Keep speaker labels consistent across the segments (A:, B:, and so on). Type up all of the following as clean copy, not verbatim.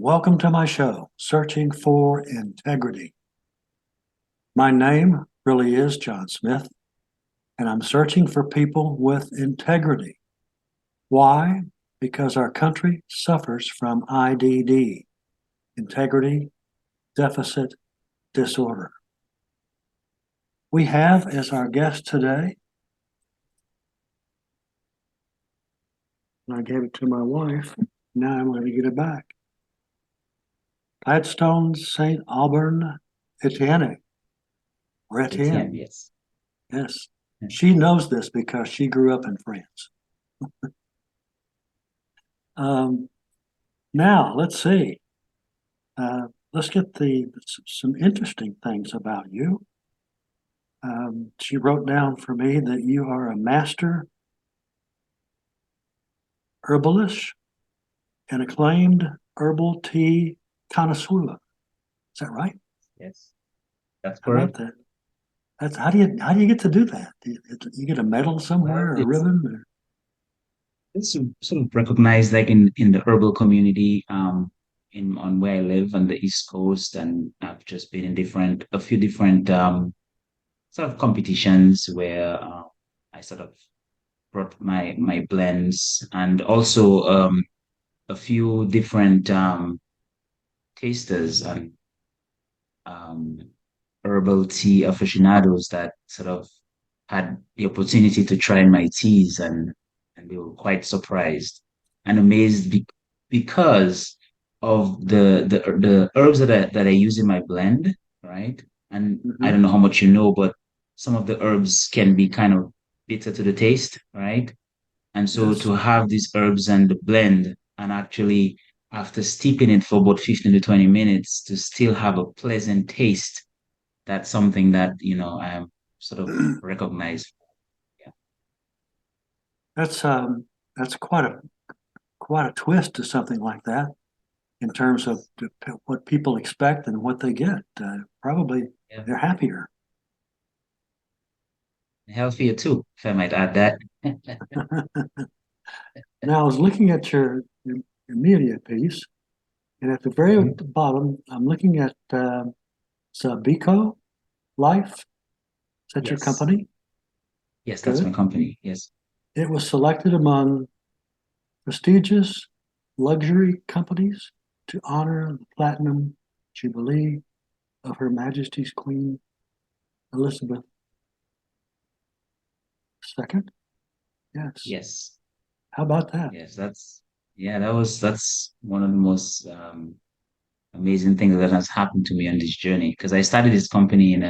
A: welcome to my show, Searching for Integrity. My name really is John Smith, and I'm searching for people with integrity. Why? Because our country suffers from IDD, Integrity Deficit Disorder. We have as our guest today, and I gave it to my wife, now I'm going to get it back. Gladstone St. Auburn Etienne, or
B: Etienne,
A: Etienne.
B: yes.
A: Yes.
B: Yeah.
A: She knows this because she grew up in France. Now, let's see. Let's get some interesting things about you. She wrote down for me that you are a master herbalist and acclaimed herbal tea connoisseur. Is that right?
B: Yes, that's
A: How about
B: correct.
A: that? That's how do you get to do that? You get a medal
B: Well,
A: somewhere or a
B: it's
A: ribbon? Or...
B: it's sort of recognized like in the herbal community, in on where I live on the East Coast, and I've just been in a few different sort of competitions where I sort of brought my blends, and also a few different tasters and um herbal tea aficionados that sort of had the opportunity to try my teas, and they were quite surprised and amazed because of the herbs that I use in my blend, right? And I
A: Mhm.
B: don't know how much you know, but some of the herbs can be kind of bitter to the taste, right? And so
A: Yes.
B: to have these herbs and the blend, and actually after steeping it for about 15 to 20 minutes to still have a pleasant taste, that's something that, I am sort of recognized. Yeah.
A: That's that's quite a twist to something like that in terms of what people expect and what they get. Probably
B: Yeah.
A: they're happier.
B: Healthier too, if I might add that.
A: Now I was looking at your media piece, and at the very
B: Mhm.
A: bottom, I'm looking at ZABICOLife. Is that your
B: Yes.
A: company?
B: Yes, that's my
A: Good.
B: company. Yes.
A: It was selected among prestigious luxury companies to honor the platinum jubilee of Her Majesty's Queen Elizabeth II. Yes.
B: Yes.
A: How about that?
B: Yes. Yeah, that's one of the most amazing things that has happened to me on this journey, because I started this company in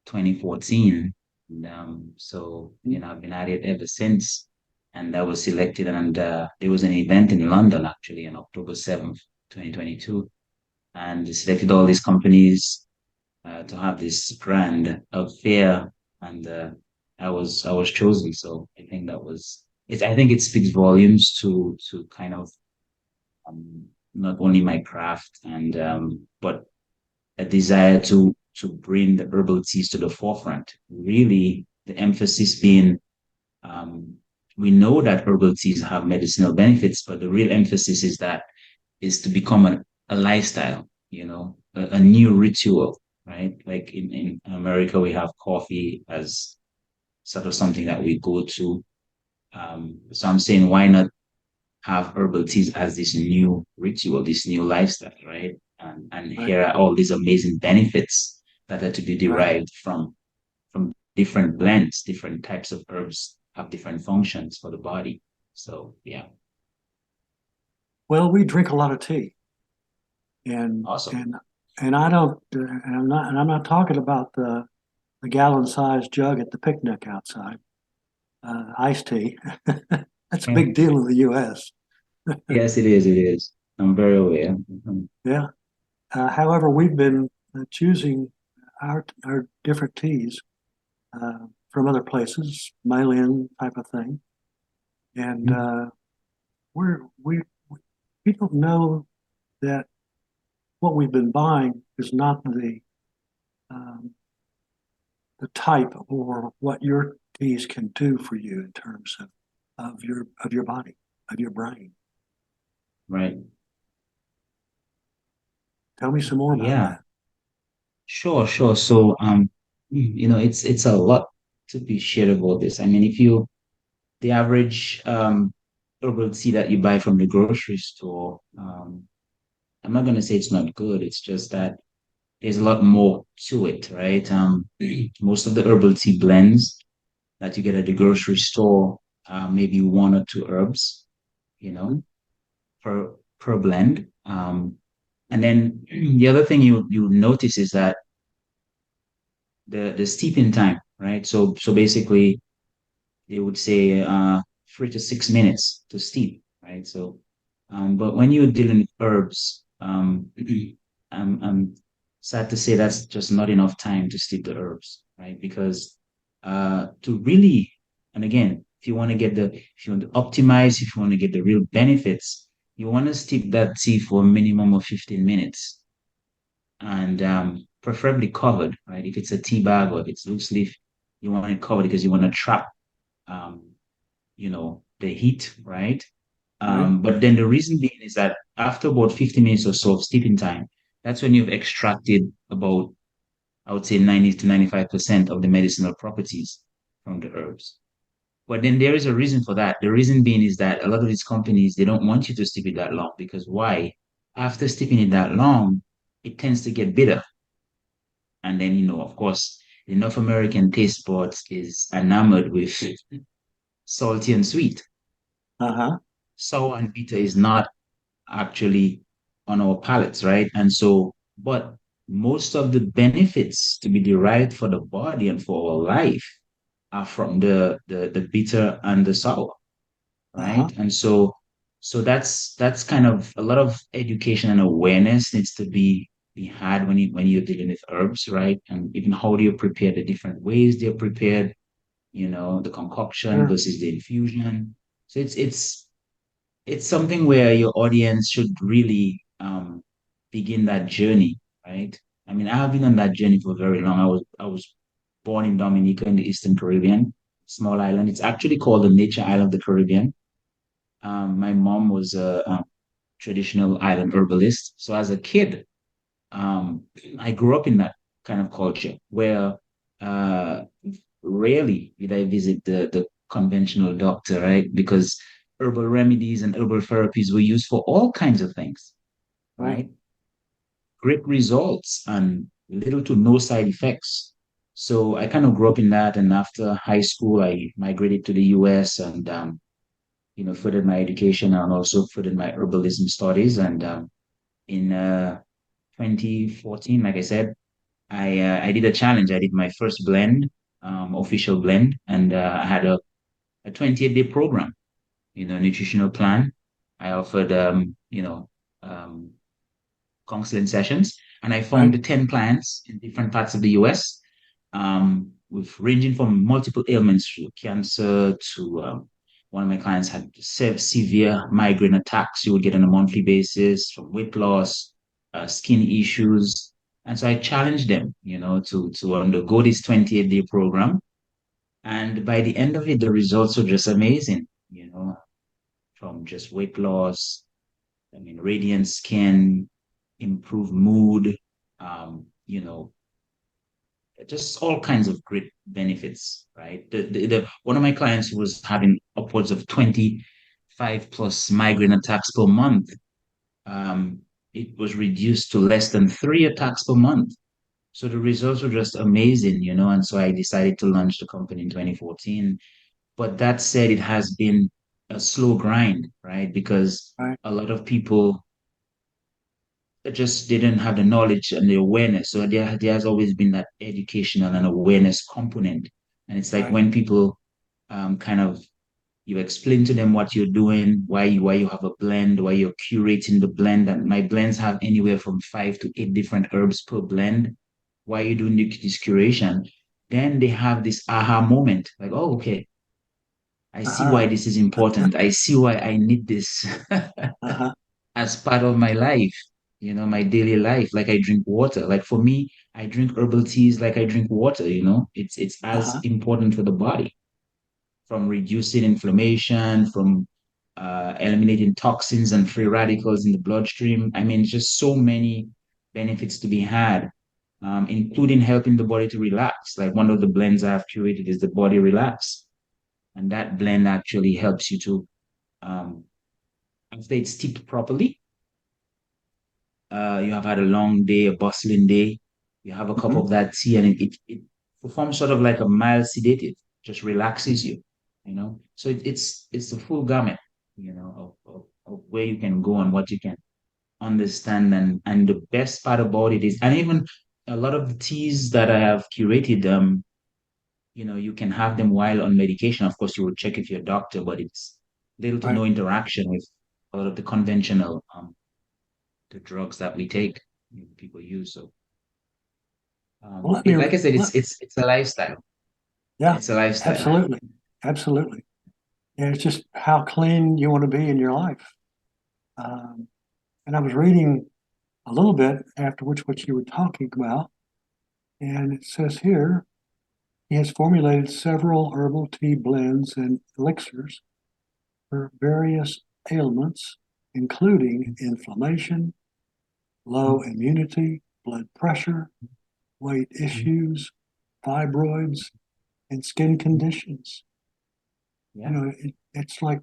B: 2014. And, so, I've been at it ever since. And I was selected, and there was an event in London actually on October 7th, 2022. And they selected all these companies to have this brand of fair, and I was chosen. So I think that was it. I think it speaks volumes to kind of not only my craft, and but a desire to bring the herbal teas to the forefront. Really, the emphasis being, um, we know that herbal teas have medicinal benefits, but the real emphasis is to become a lifestyle, a new ritual, right? Like in America, we have coffee as sort of something that we go to. So I'm saying, why not have herbal teas as this new ritual, this new lifestyle, right? And
A: Right,
B: here are all these amazing benefits that are to be
A: right.
B: derived from different blends, different types of herbs have different functions for the body. So yeah,
A: Well, we drink a lot of tea, and
B: awesome.
A: and and I don't, and I'm not talking about the gallon-sized jug at the picnic outside. Iced tea. That's a
B: Yeah.
A: big deal in the U.S.
B: Yes, it is. It is. I'm very aware. Mhm.
A: Yeah. However, we've been choosing our different teas from other places, mail-in type of thing, and
B: Mhm.
A: we're we don't know that what we've been buying is not um, the type or what your teas can do for you in terms of your body, of your brain.
B: Right.
A: Tell me some more about
B: Yeah,
A: that.
B: sure, sure. So, it's a lot to be shared about this. I mean, if you the average herbal tea that you buy from the grocery store, I'm not gonna say it's not good. It's just that there's a lot more to it, right? Most of the herbal tea blends that you get at the grocery store, maybe one or two herbs, you
A: Mhm.
B: know, per blend. And then the other thing you notice is that the steeping time, right? So basically they would say 3 to 6 minutes to steep, right? So but when you're dealing with herbs, I'm sad to say that's just not enough time to steep the herbs, right? Because to really, and again, if you want to optimize, if you want to get the real benefits, you want to steep that tea for a minimum of 15 minutes and preferably covered, right? If it's a tea bag or if it's loose leaf, you want it covered because you want to trap, um, the heat, right?
A: Right?
B: But then the reason being is that after about 50 minutes or so of steeping time, that's when you've extracted about, I would say, 90 to 95% of the medicinal properties from the herbs. But then there is a reason for that. The reason being is that a lot of these companies, they don't want you to steep it that long because why? After steeping it that long, it tends to get bitter. And then, of course, the North American taste buds is enamored with salty and sweet.
A: Uh-huh.
B: Sour and bitter is not actually on our palates, right? And so, but most of the benefits to be derived for the body and for our life are from the bitter and the sour,
A: Uh-huh.
B: right? And so that's kind of a lot of education and awareness needs to be had when you're dealing with herbs, right? And even how do you prepare the different ways they're prepared, the concoction
A: Sure.
B: versus the infusion. So it's something where your audience should really begin that journey, right? I mean, I have been on that journey for very long. I was born in Dominica in the Eastern Caribbean, small island. It's actually called the Nature Island of the Caribbean. My mom was a traditional island herbalist. So as a kid, um, I grew up in that kind of culture where uh, rarely did I visit the conventional doctor, right? Because herbal remedies and herbal therapies were used for all kinds of things,
A: Right.
B: right? Great results and little to no side effects. So I kind of grew up in that. And after high school, I migrated to the US and, furthered my education and also furthered my herbalism studies. And in 2014, like I said, I did a challenge. I did my first blend, official blend, and I had a 28-day program, nutritional plan. I offered, um, counseling sessions, and I
A: Right.
B: found the 10 clients in different parts of the US, with ranging from multiple ailments to cancer to one of my clients had severe migraine attacks you would get on a monthly basis from weight loss, skin issues. And so I challenged them, to undergo this 28-day program. And by the end of it, the results were just amazing, from just weight loss, I mean, radiant skin, improved mood, just all kinds of great benefits, right? One of my clients was having upwards of 25 plus migraine attacks per month. Um, it was reduced to less than 3 attacks per month. So the results were just amazing, and so I decided to launch the company in 2014. But that said, it has been a slow grind, right? Because
A: Right.
B: a lot of people just didn't have the knowledge and the awareness. So there has always been that educational and awareness component. And it's like
A: Right.
B: when people kind of you explain to them what you're doing, why you have a blend, why you're curating the blend. And my blends have anywhere from 5 to 8 different herbs per blend. Why you doing this curation? Then they have this aha moment, like, oh, okay, I see why
A: Uh-huh.
B: this is important. I see why I need this.
A: Uh-huh.
B: As part of my life, my daily life. Like I drink water. Like for me, I drink herbal teas like I drink water, It's as
A: Uh-huh.
B: important for the body, from reducing inflammation, from eliminating toxins and free radicals in the bloodstream. I mean, just so many benefits to be had, including helping the body to relax. Like one of the blends I've curated is the Body Relax. And that blend actually helps you to, um, after it's steeped properly, you have had a long day, a bustling day, you have a cup
A: Mhm.
B: of that tea, and it performs sort of like a mild sedative, just relaxes you, So it's the full gamut, of where you can go and what you can understand. And the best part about it is, and even a lot of the teas that I have curated, you can have them while on medication. Of course, you will check with your doctor, but it's little to
A: Right.
B: no interaction with a lot of the conventional the drugs that we take, people use. So
A: Well, let me,
B: like I said,
A: let,
B: it's a lifestyle.
A: yeah,
B: It's a lifestyle.
A: absolutely. Absolutely. And it's just how clean you want to be in your life. Um, and I was reading a little bit after which what you were talking about, and it says here he has formulated several herbal tea blends and elixirs for various ailments, including inflammation, low immunity, blood pressure, weight issues, fibroids, and skin conditions.
B: Yeah,
A: It's like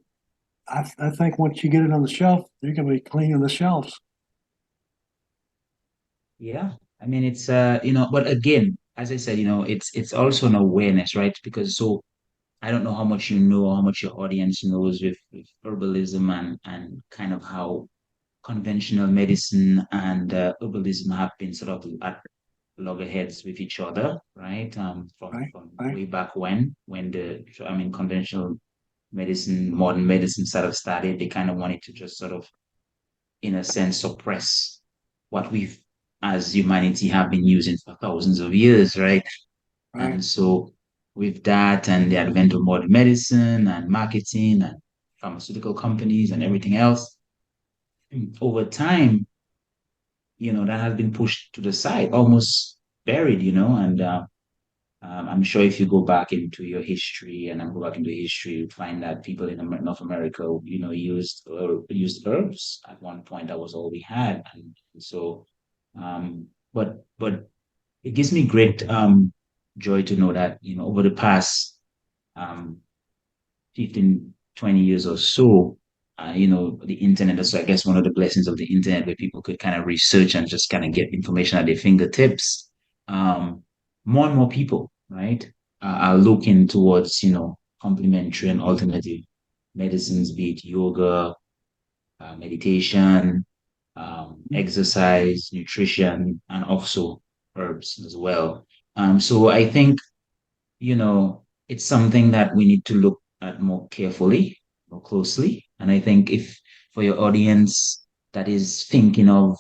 A: I think once you get it on the shelf, you're going to be cleaning the shelves.
B: yeah. I mean, it's but again, as I said, it's also an awareness, right? Because so I don't know how much you know or how much your audience knows with herbalism and kind of how conventional medicine and herbalism have been sort of at loggerheads with each other, right? From
A: Right,
B: from
A: right,
B: way back when conventional medicine, modern medicine sort of started, they kind of wanted to just sort of, in a sense, suppress what we've as humanity have been using for thousands of years, right?
A: right.
B: And so with that and the advent of modern medicine and marketing and pharmaceutical companies and everything else, over time, that has been pushed to the side, almost buried, and I'm sure if you go back into your history and then go back into history, you find that people in North America, used herbs at one point. That was all we had, and so, but it gives me great joy to know that over the past um 15, 20 years or so, the internet. So I guess one of the blessings of the internet where people could kind of research and just kind of get information at their fingertips. Um, More and more people, right, are looking towards, complementary and alternative medicines, be it yoga, meditation, exercise, nutrition, and also herbs as well. So I think it's something that we need to look at more carefully, more closely. And I think if for your audience that is thinking of,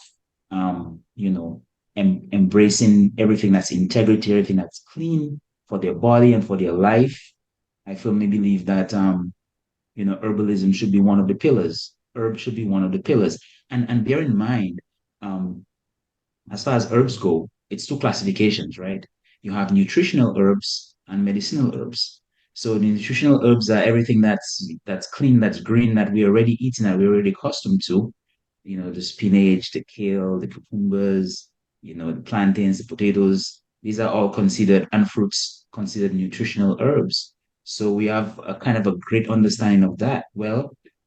B: embracing everything that's integrity, everything that's clean for their body and for their life, I firmly believe that, herbalism should be one of the pillars. Herb should be one of the pillars. And bear in mind, um, as far as herbs go, it's two classifications, right? You have nutritional herbs and medicinal herbs. So the nutritional herbs are everything that's clean, that's green, that we're already eating, that we're already accustomed to. The spinach, the kale, the cucumbers, the plantains, the potatoes. These are all considered, and fruits considered nutritional herbs. So we have a kind of a great understanding of that. Well,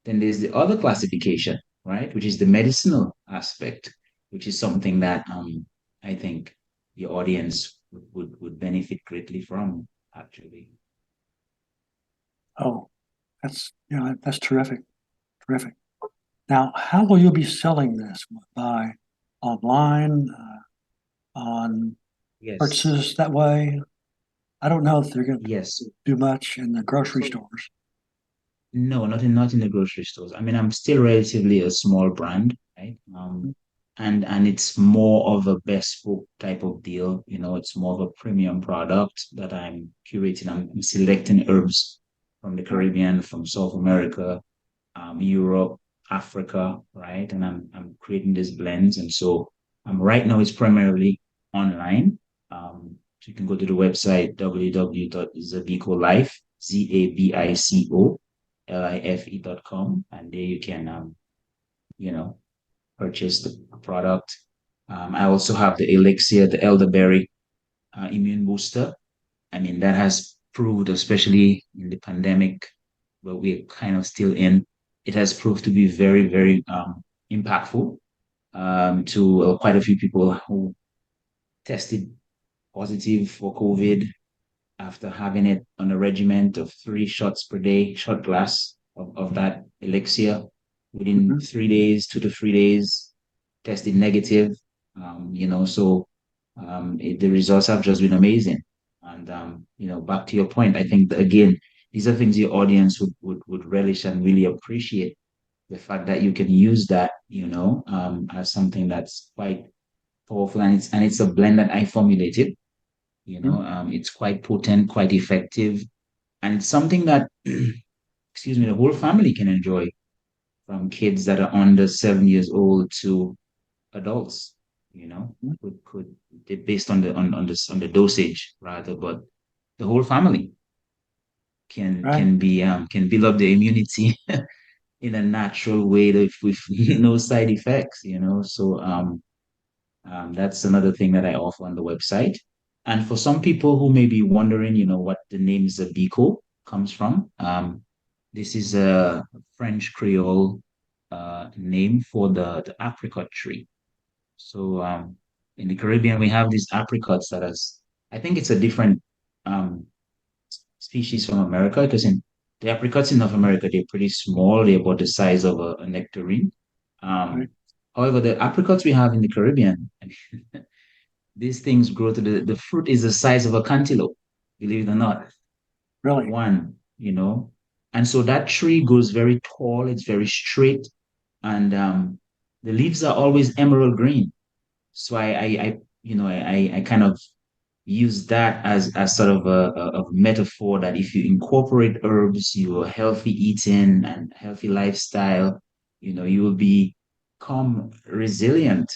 B: then there's the other classification, right, which is the medicinal aspect, which is something that I think the audience would benefit greatly from, actually.
A: Oh, that's terrific, terrific. Now, how will you be selling this? By online, on
B: Yes,
A: purchases that way? I don't know if they're going to
B: yes.
A: do much in the grocery
B: So
A: stores.
B: no, not in the grocery stores. I mean, I'm still relatively a small brand, right? And it's more of a bespoke type of deal. It's more of a premium product that I'm curating. I'm selecting herbs from the
A: Right.
B: Caribbean, from South America, Europe, Africa, right? And I'm creating these blends. And so right now it's primarily online. So you can go to the website www.zabicolife, ZABICOLIFE.com, and there you can you know purchase the product. I also have the elixir, the elderberry immune booster. I mean, that has proved, especially in the pandemic, where we're kind of still in, it has proved to be very, very impactful to quite a few people who tested positive for COVID after having it on a regimen of 3 shots per day, shot glass of that elixir. Within
A: Mhm.
B: 3 days, 2 to 3 days, tested negative. So the results have just been amazing. And back to your point, I think that, again, these are things your audience would relish and really appreciate. The fact that you can use that, as something that's quite powerful, and it's a blend that I formulated.
A: Mhm.
B: It's quite potent, quite effective, and it's something that, excuse me, the whole family can enjoy, from kids that are under 7 years old to adults. You know, could based on the dosage rather, but the whole family can
A: Right.
B: can be can build up the immunity in a natural way with no side effects. So that's another thing that I offer on the website. And for some people who may be wondering, what the name Zabico comes from, this is a French Creole name for the apricot tree. So in the Caribbean, we have these apricots I think it's a different um, species from America, because in the apricots in North America, they're pretty small. They're about the size of a nectarine.
A: Right.
B: Um, However, the apricots we have in the Caribbean, these things grow the fruit is the size of a cantaloupe, believe it or not.
A: Really.
B: One, and so that tree goes very tall, it's very straight, and the leaves are always emerald green. So I kind of use that as sort of a metaphor that if you incorporate herbs, your healthy eating and healthy lifestyle, you will become resilient.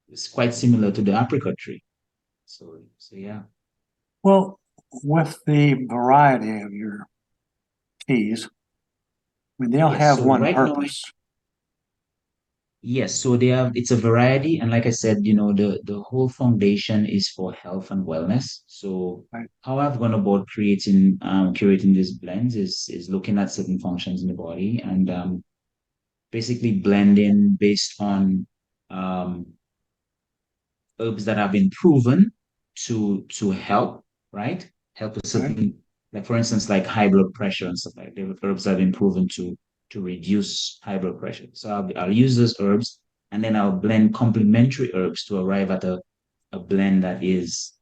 B: It's quite similar to the apricot tree. So yeah.
A: Well, with the variety of your teas, I mean, they'll
B: Yes.
A: have
B: So
A: one
B: right now,
A: purpose.
B: yes. So they have it's a variety, and like I said, the whole foundation is for health and wellness. So
A: Right.
B: how I've gone about curating these blends is looking at certain functions in the body, and basically blending based on um herbs that have been proven to help, right? Help with
A: Right.
B: certain, like for instance, like high blood pressure and stuff like that. Herbs have been proven to reduce high blood pressure. So I'll use those herbs, and then I'll blend complementary herbs to arrive at a blend that is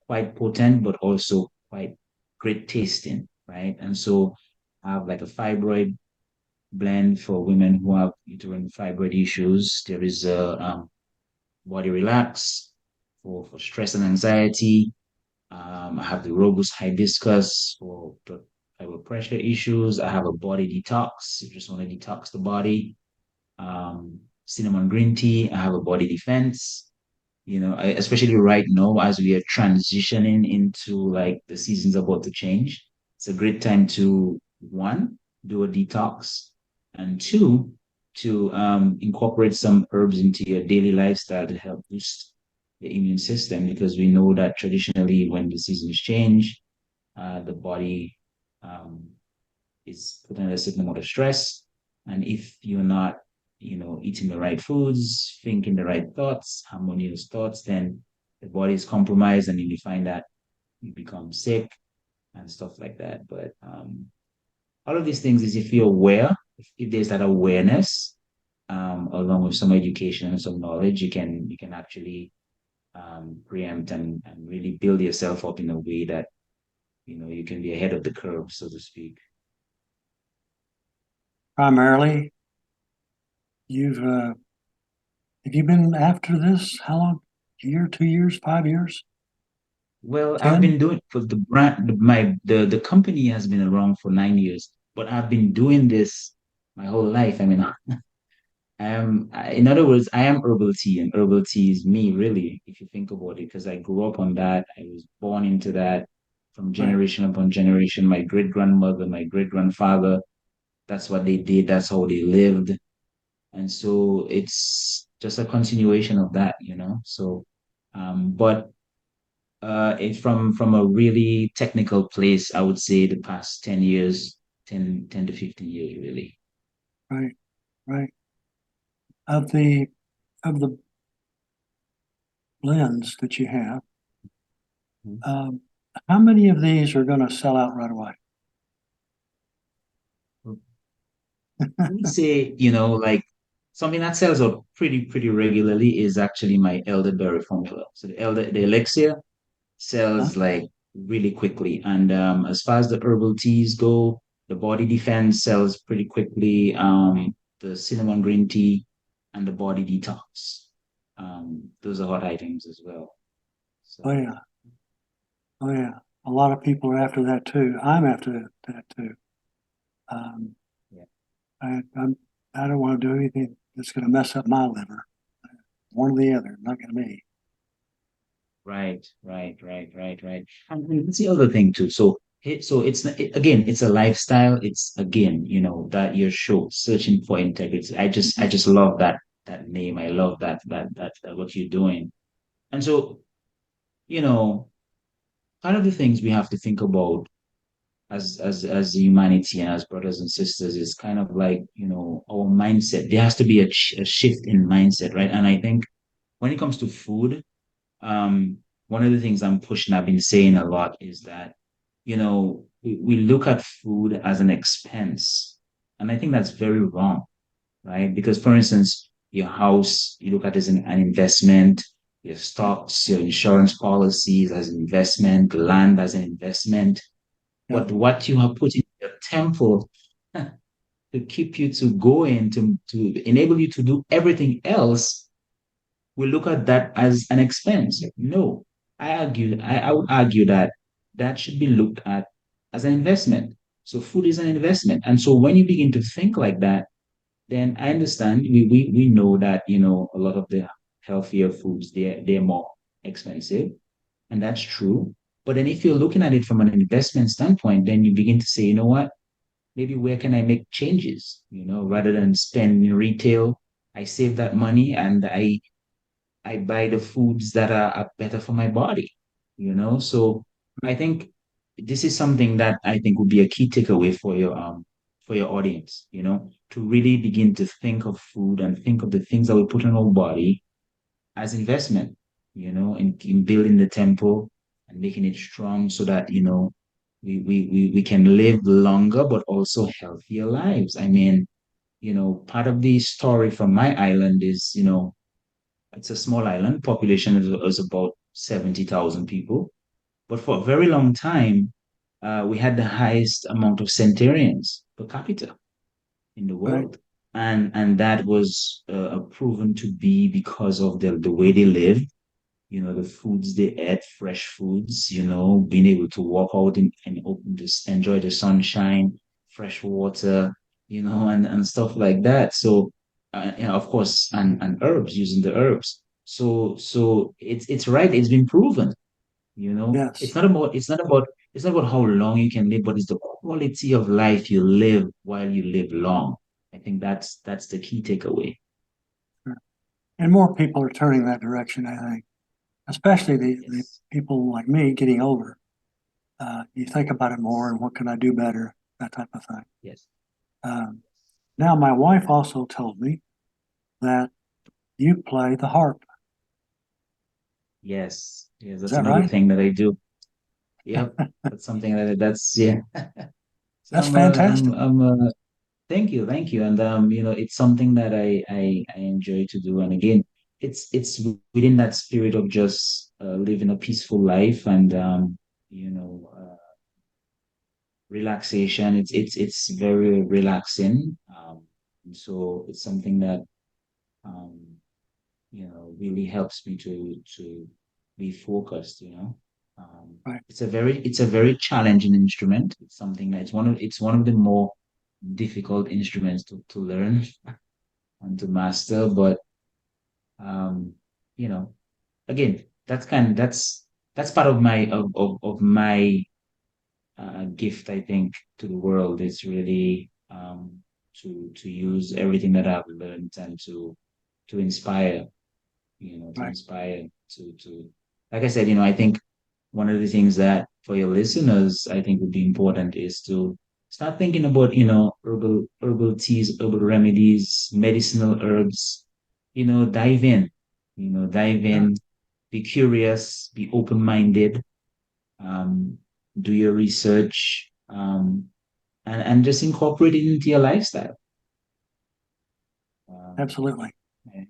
B: quite potent but also quite great tasting, right? And so I have like a fibroid blend for women who have uterine fibroid issues. There is a body relax for stress and anxiety. I have the robust hibiscus for high blood pressure issues. I have a body detox. You just want to detox the body. Cinnamon green tea. I have a body defense. Especially right now as we are transitioning into like the season's about to change. It's a great time to, one, do a detox, and two, to incorporate some herbs into your daily lifestyle to help boost the immune system, because we know that traditionally when the seasons change, the body um, is put under a certain amount of stress. And if you're not, eating the right foods, thinking the right thoughts, harmonious thoughts, then the body is compromised, and you find that you become sick and stuff like that. But all of these things is, if you're aware, if there's that awareness, along with some education and some knowledge, you can actually preempt and really build yourself up in a way that you can be ahead of the curve, so to speak.
A: Primarily, you've have you been after this? How long? A year, 2 years, 5 years,
B: Well, I've
A: 10?
B: been doing for the brand. The company has been around for 9 years, but I've been doing this my whole life. I mean, in other words, I am herbal tea, and herbal tea is me, really, if you think about it, because I grew up on that. I was born into that from
A: Right.
B: generation upon generation. My great grandmother, my great grandfather, that's what they did. That's how they lived. And so it's just a continuation of that, So, but it from a really technical place, I would say the past 10 years, 10 to 15 years, really.
A: Right, right. Of the blends that you have,
B: Mhm.
A: um, how many of these are going to sell out right away?
B: I would say, like something that sells out pretty regularly is actually my elderberry formula. So the elixir
A: Huh?
B: sells like really quickly. And as far as the herbal teas go, the body defense sells pretty quickly. The cinnamon green tea and the body detox. Those are hot items as well.
A: Oh
B: So
A: yeah, oh yeah. A lot of people are after that too. I'm after that too. Um,
B: yeah.
A: I'm I don't want to do anything that's going to mess up my liver. One or the other, not going to be.
B: Right. And that's the other thing too. So again, it's a lifestyle. It's again, that your show, searching for integrity. I just love that name. I love that what you're doing. And so, you know, part of the things we have to think about as humanity and as brothers and sisters is kind of like, our mindset. There has to be a shift in mindset, right? And I think when it comes to food, um, one of the things I'm pushing, I've been saying a lot is that, we look at food as an expense. And I think that's very wrong, right? Because, for instance, your house, you look at it as an investment, your
A: Yeah,
B: stocks, your insurance policies as an investment, land as an investment.
A: yeah,
B: But what you have put in your temple to keep you to going, to enable you to do everything else, we look at that as an expense. No, I would argue that that should be looked at as an investment. So food is an investment. And so when you begin to think like that, then I understand we know that, a lot of the healthier foods, they're more expensive. And that's true. But then if you're looking at it from an investment standpoint, then you begin to say, you know what? Maybe where can I make changes? Rather than spend in retail, I save that money and I buy the foods that are better for my body, So I
A: right.
B: think this is something that I think would be a key takeaway for your audience, to really begin to think of food and think of the things that we put in our body as investment, in building the temple and making it strong so that, we can live longer but also healthier lives. I mean, part of the story from my island is, it's a small island. Population is about 70,000 people. But for a very long time, we had the highest amount of centenarians per capita in the
A: Right.
B: world. And that was proven to be because of the way they lived, the foods they ate, fresh foods, being able to walk out and open this, enjoy the sunshine, fresh water, and stuff like that. So, of course, and herbs, using the herbs. So it's right. It's been proven. It's
A: Yes.
B: not about how long you can live, but it's the quality of life you live while you live long. I think that's the key takeaway.
A: Sure. And more people are turning that direction, I think, especially the
B: Yes.
A: people like me getting older. You think about it more and what can I do better, that type of thing.
B: Yes.
A: Um, Now, my wife also told me that you play the harp.
B: Yes. Yes.
A: Is
B: That's
A: that
B: another
A: right?
B: thing that I do. Yep, that's something that's yeah. So
A: That's fantastic.
B: thank you, and it's something that I enjoy to do, and again, it's within that spirit of just living a peaceful life and you know uh, relaxation. It's very relaxing, and so it's something that um really helps me to be focused.
A: Right.
B: It's a very challenging instrument. It's something that it's one of the more difficult instruments to learn and to master. But um, you know, again, that's part of my gift, I think, to the world is really to use everything that I've learned and to to inspire, to
A: Right.
B: inspire to like I said, I think one of the things that for your listeners, I think would be important is to start thinking about, herbal teas, herbal remedies, medicinal herbs, dive in, dive
A: Yeah.
B: in, be curious, be open-minded, um, do your research, and just incorporate it into your lifestyle. Um,
A: Absolutely.
B: yeah,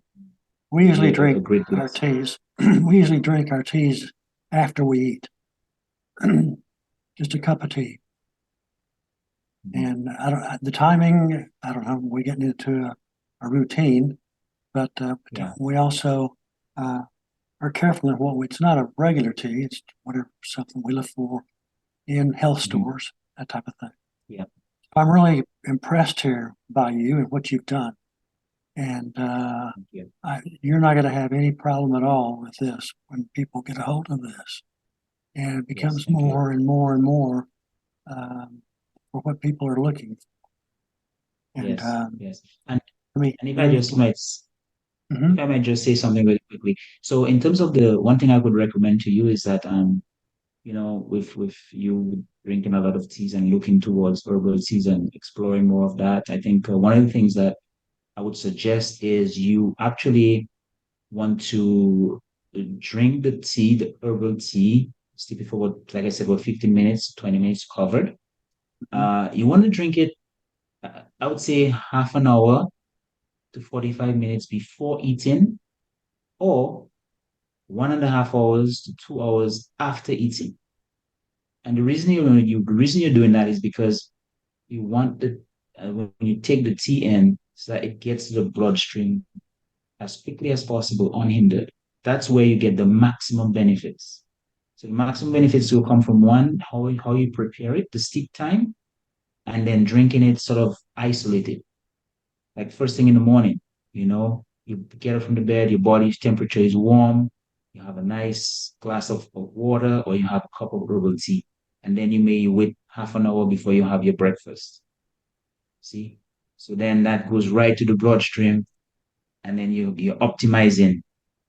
A: We
B: be
A: usually
B: a
A: drink
B: great
A: our
B: blessing.
A: teas. We usually drink our teas after we eat. Just a cup of tea.
B: Mhm.
A: And I don't, the timing, I don't know, we get into a routine, but
B: Yeah.
A: we also uh, are careful in what it's not a regular tea, it's whatever, something we look for in health
B: Mhm.
A: stores, that type of thing.
B: Yeah.
A: I'm really impressed here by you and what you've done. And
B: Thank you.
A: you're not going to have any problem at all with this when people get a hold of this. And it
B: Yes.
A: becomes
B: Thank you.
A: more and more and more um, for what people are looking for. And
B: Yes. Yes. And and if
A: let
B: I
A: me,
B: just might if
A: mhm,
B: I might just say something very quickly. So in terms of the one thing I would recommend to you is that with you drinking a lot of teas and looking towards herbal teas and exploring more of that, I think one of the things that I would suggest is you actually want to drink the tea, the herbal tea, steep it for what, like I said, what 15 minutes, 20 minutes covered.
A: mhm,
B: You want to drink it, I would say half an hour to 45 minutes before eating, or 1.5 hours to 2 hours after eating. And the reason you're doing that is because you want when you take the tea in, so that it gets to the bloodstream as quickly as possible, unhindered. That's where you get the maximum benefits. So the maximum benefits will come from one, how you prepare it, the steep time, and then drinking it sort of isolated, like first thing in the morning. You get up from the bed, your body's temperature is warm, you have a nice glass of water, or you have a cup of herbal tea, and then you may wait half an hour before you have your breakfast. See? So then that goes right to the bloodstream, and then you're optimizing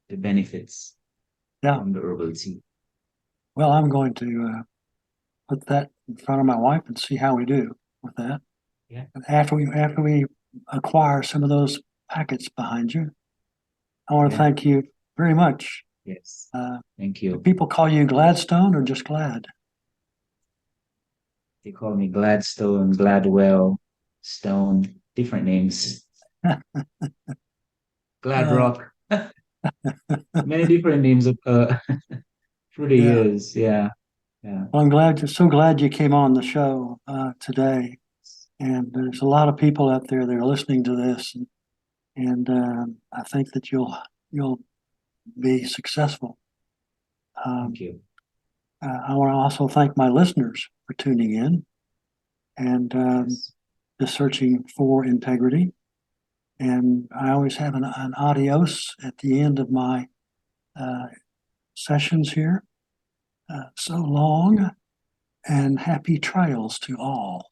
B: the benefits
A: yeah.
B: from the herbal tea.
A: Well, I'm going to put that in front of my wife and see how we do with that.
B: Yeah.
A: And after we acquire some of those packets behind you, I want to
B: Yeah.
A: thank you very much.
B: Yes.
A: Uh,
B: Thank
A: do
B: you.
A: people call you Gladstone or just Glad?
B: They call me Gladstone, Gladwell, Stone, different names.
A: Oh,
B: Gladrock, many different names through the
A: yeah.
B: years. Yeah. Yeah.
A: Well, so glad you came on the show today. And there's a lot of people out there that are listening to this, and I think that you'll be successful.
B: Thank
A: Um,
B: you.
A: I want to also thank my listeners for tuning in and
B: Yes.
A: just searching for integrity. And I always have an adios at the end of my uh, sessions here. So long and happy trails to all.